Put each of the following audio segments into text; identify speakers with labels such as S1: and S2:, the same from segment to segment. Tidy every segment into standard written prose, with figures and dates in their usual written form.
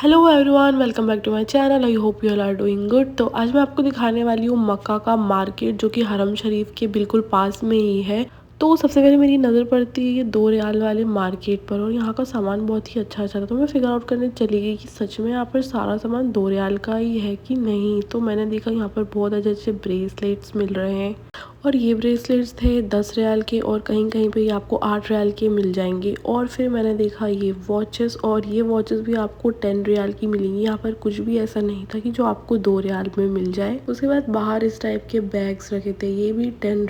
S1: Hello everyone, welcome back to my channel. I hope you all are doing good. तो आज मैं आपको दिखाने वाली हूँ मक्का का मार्केट, जो कि हरम शरीफ के बिल्कुल पास में ही है। तो सबसे पहले मेरी नज़र पड़ती है ये 2 रियाल वाले मार्केट पर, और यहाँ का सामान बहुत ही अच्छा था। तो मैं फिगर आउट करने चली गई कि सच में यहाँ पर सारा सामान 2 रियाल का ही है कि नहीं। तो मैंने देखा यहाँ पर बहुत अच्छे अच्छे ब्रेसलेट्स मिल रहे हैं, और ये ब्रेसलेट्स थे 10 रियाल के, और कहीं कहीं पे ये आपको 8 रियाल के मिल जाएंगे। और फिर मैंने देखा ये वॉचेस, और ये वॉचेस भी आपको 10 रियाल की मिलेंगी। यहाँ पर कुछ भी ऐसा नहीं था कि जो आपको 2 रियाल में मिल जाए। उसके बाद बाहर इस टाइप के बैग्स रखे थे, ये भी 10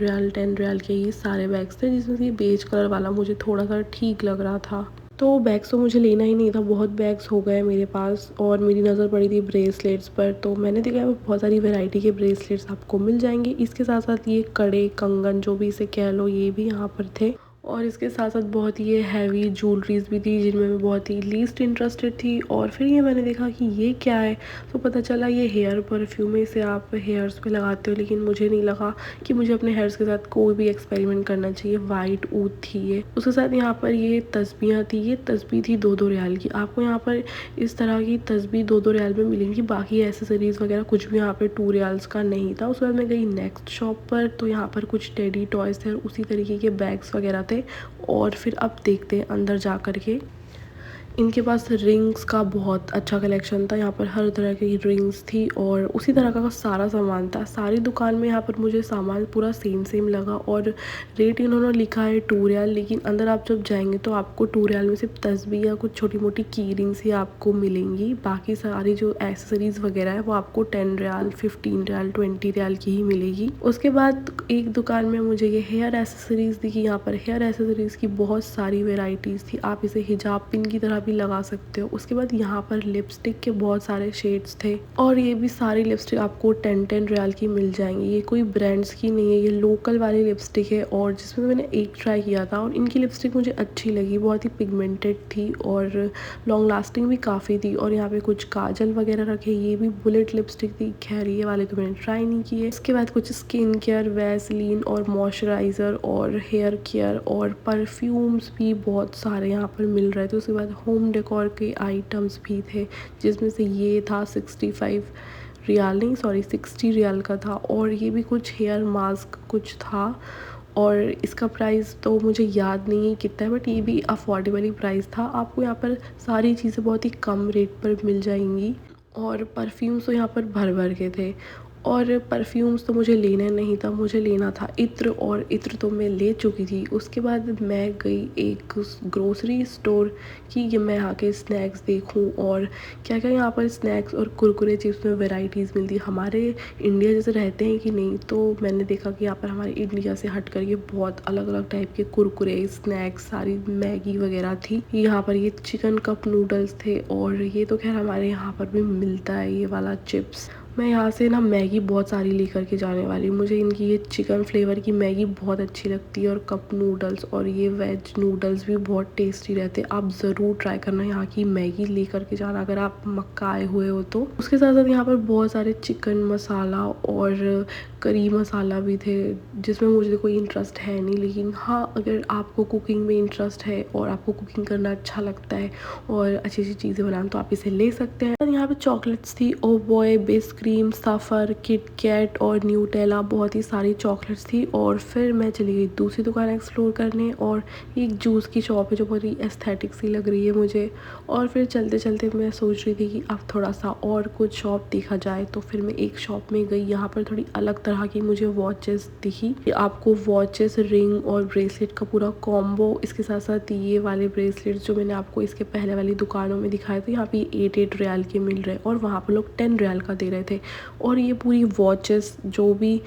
S1: रियाल के ही सारे बैग्स थे, जिसमें से ये बेज कलर वाला मुझे थोड़ा सा ठीक लग रहा था। तो बैग्स तो मुझे लेना ही नहीं था, बहुत बैग्स हो गए मेरे पास, और मेरी नज़र पड़ी थी ब्रेसलेट्स पर। तो मैंने देखा है बहुत सारी वैरायटी के ब्रेसलेट्स आपको मिल जाएंगे। इसके साथ साथ ये कड़े कंगन जो भी इसे कह लो, ये भी यहाँ पर थे। और इसके साथ साथ बहुत ही ये हैवी ज्वेलरीज भी थी, जिनमें मैं बहुत ही लीस्ट इंटरेस्टेड थी। और फिर ये मैंने देखा कि ये क्या है, तो पता चला ये हेयर परफ्यूम है, इसे आप हेयर्स पे लगाते हो। लेकिन मुझे नहीं लगा कि मुझे अपने हेयर्स के साथ कोई भी एक्सपेरिमेंट करना चाहिए। वाइट ऊद थी ये। उसके साथ यहाँ पर ये तस्बीहां थी, ये तस्बीह थी 2-2 रियाल की। आपको यहाँ पर इस तरह की तस्बीह 2-2 रियाल में मिलेंगी। बाकी एसेसरीज वगैरह कुछ भी यहाँ पर 2 रियाल्स का नहीं था। उसके बाद मैं गई नेक्स्ट शॉप पर, तो यहाँ पर कुछ टेडी टॉयज थे और उसी तरीके के बैग्स वगैरह थे। और फिर अब देखते हैं अंदर जा कर के। इनके पास रिंग्स का बहुत अच्छा कलेक्शन था। यहाँ पर हर तरह की रिंग्स थी, और उसी तरह का सारा सामान था। सारी दुकान में यहाँ पर मुझे सामान पूरा सेम सेम लगा, और रेट इन्होंने लिखा है 2 रियाल। लेकिन अंदर आप जब जाएंगे तो आपको 2 रियाल में सिर्फ तस्बीह या कुछ छोटी मोटी की रिंग्स ही आपको मिलेंगी। बाकी सारी जो एसेसरीज वगैरह है वो आपको 10 रियाल, 15 रियाल, 20 रियाल की ही मिलेगी। उसके बाद एक दुकान में मुझे ये हेयर एसेसरीज दिखी। यहाँ पर हेयर एसेसरीज की बहुत सारी वेराइटीज़ थी, आप इसे हिजाब पिन की तरह भी लगा सकते हो। उसके बाद यहाँ पर लिपस्टिक के बहुत सारे शेड्स थे, और ये भी सारी लिपस्टिक आपको 10-10 रियाल की मिल जाएंगी। ये कोई ब्रांड्स की नहीं है, ये लोकल वाली लिपस्टिक है, और जिसमें मैंने एक ट्राई किया था, और इनकी लिपस्टिक मुझे अच्छी लगी। बहुत ही पिगमेंटेड थी और लॉन्ग लास्टिंग भी काफ़ी थी। और यहाँ पे कुछ काजल वगैरह रखे, ये भी बुलेट लिपस्टिक थी। खैर ये वाले तो मैंने ट्राई नहीं किए। इसके बाद कुछ स्किन केयर, वैसलीन और मॉइस्चराइज़र और हेयर केयर और परफ्यूम्स भी बहुत सारे यहाँ पर मिल रहे थे। उसके बाद होम डेकोर के आइटम्स भी थे, जिसमें से ये था 65 रियाल, नहीं सॉरी 60 रियाल का था। और ये भी कुछ हेयर मास्क कुछ था, और इसका प्राइस तो मुझे याद नहीं है कितना है, बट ये भी अफोर्डेबल ही प्राइस था। आपको यहाँ पर सारी चीज़ें बहुत ही कम रेट पर मिल जाएंगी। और परफ्यूम्स तो यहाँ पर भर भर के थे। और परफ्यूम्स तो मुझे लेना नहीं था, मुझे लेना था इत्र, और इत्र तो मैं ले चुकी थी। उसके बाद मैं गई एक ग्रोसरी स्टोर कि ये मैं आके स्नैक्स देखूं, और क्या क्या यहाँ पर स्नैक्स और कुरकुरे चिप्स में वैराइटीज़ मिलती है। हमारे इंडिया जैसे रहते हैं कि नहीं, तो मैंने देखा कि यहाँ पर हमारे इंडिया से हट कर ये बहुत अलग अलग टाइप के कुरकुरे स्नैक्स, सारी मैगी वगैरह थी। यहाँ पर ये चिकन कप नूडल्स थे, और ये तो खैर हमारे यहाँ पर भी मिलता है ये वाला चिप्स। मैं यहाँ से ना मैगी बहुत सारी लेकर के जाने वाली हूँ। मुझे इनकी ये चिकन फ्लेवर की मैगी बहुत अच्छी लगती है, और कप नूडल्स और ये वेज नूडल्स भी बहुत टेस्टी रहते हैं। आप ज़रूर ट्राई करना यहाँ की मैगी लेकर के जाना अगर आप मक्का आए हुए हो तो। उसके साथ साथ यहाँ पर बहुत सारे चिकन मसाला और करी मसाला भी थे, जिसमें मुझे कोई इंटरेस्ट है नहीं। लेकिन हाँ, अगर आपको कुकिंग में इंटरेस्ट है और आपको कुकिंग करना अच्छा लगता है और अच्छी अच्छी चीज़ें बनाना, तो आप इसे ले सकते हैं। यहाँ पे चॉकलेट्स थी, ओ बॉय, बिस्क क्रीम, सफ़र, किट कैट और न्यूटेला, बहुत ही सारी चॉकलेट्स थी। और फिर मैं चली गई दूसरी दुकान एक्सप्लोर करने, और एक जूस की शॉप है जो बहुत ही एस्थेटिक सी लग रही है मुझे। और फिर चलते चलते मैं सोच रही थी कि अब थोड़ा सा और कुछ शॉप देखा जाए, तो फिर मैं एक शॉप में गई। यहाँ पर थोड़ी अलग तरह की मुझे वॉचेस दिखी। आपको वॉचेस, रिंग और ब्रेसलेट का पूरा कॉम्बो, इसके साथ साथ ये वाले ब्रेसलेट्स जो मैंने आपको इसके पहले वाली दुकानों में दिखाए थे, यहाँ पे 8-8 रियाल के मिल रहे, और वहाँ पर लोग 10 रियाल का दे रहे थे। और ये पूरी वॉचेस, जो भी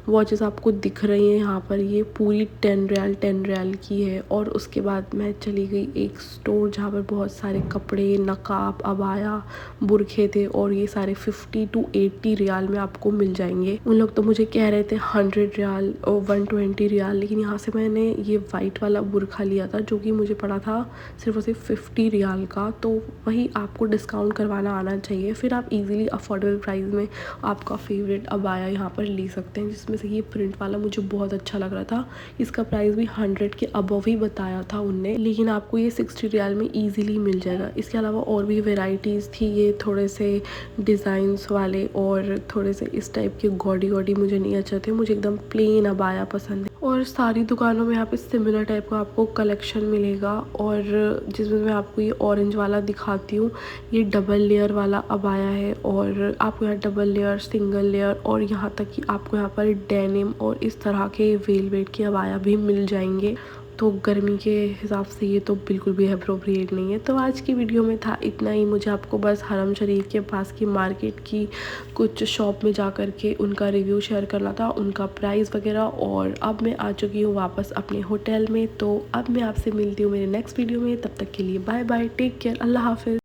S1: वॉचेस आपको दिख रही हैं यहाँ पर, ये पूरी 10 रियाल की है। और उसके बाद मैं चली गई एक स्टोर जहाँ पर बहुत सारे कपड़े, नकाब, अबाया, बुरखे थे, और ये सारे 50 to 80 रियाल में आपको मिल जाएंगे। उन लोग तो मुझे कह रहे थे 100 रियाल और 120 रियाल, लेकिन यहाँ से मैंने ये वाइट वाला बुरखा लिया था, जो कि मुझे पड़ा था सिर्फ और सिर्फ 50 रियाल का। तो वही आपको डिस्काउंट करवाना आना चाहिए, फिर आप इजीली अफोर्डेबल प्राइस में आपका फेवरेट अबाया यहाँ पर ले सकते हैं, जिसमें जिसमें से ये प्रिंट वाला मुझे बहुत अच्छा लग रहा था। इसका प्राइस भी 100 के अबव ही बताया था उनने, लेकिन आपको ये 60 रियाल में ईजिली मिल जाएगा। इसके अलावा और भी वेराइटीज़ थी, ये थोड़े से डिज़ाइंस वाले और थोड़े से इस टाइप के गॉडी गॉडी मुझे नहीं अच्छे थे। मुझे एकदम प्लेन अबाया पसंद है और सारी दुकानों में यहाँ पे सिमिलर टाइप का आपको कलेक्शन मिलेगा। और जिसमें मैं आपको ये ऑरेंज वाला दिखाती हूँ, ये डबल लेयर वाला अबाया है और आपको यहाँ डबल लेयर, सिंगल लेयर और यहाँ तक कि आपको यहाँ पर डेनिम और इस तरह के वेलवेट के अबाया भी मिल जाएंगे। तो गर्मी के हिसाब से ये तो बिल्कुल भी अप्रोप्रिएट नहीं है। तो आज की वीडियो में था इतना ही। मुझे आपको बस हरम शरीफ के पास की मार्केट की कुछ शॉप में जा कर के उनका रिव्यू शेयर करना था, उनका प्राइस वगैरह। और अब मैं आ चुकी हूँ वापस अपने होटल में। तो अब मैं आपसे मिलती हूँ मेरे नेक्स्ट वीडियो में। तब तक के लिए बाय बाय, टेक केयर, अल्लाह हाफिज़।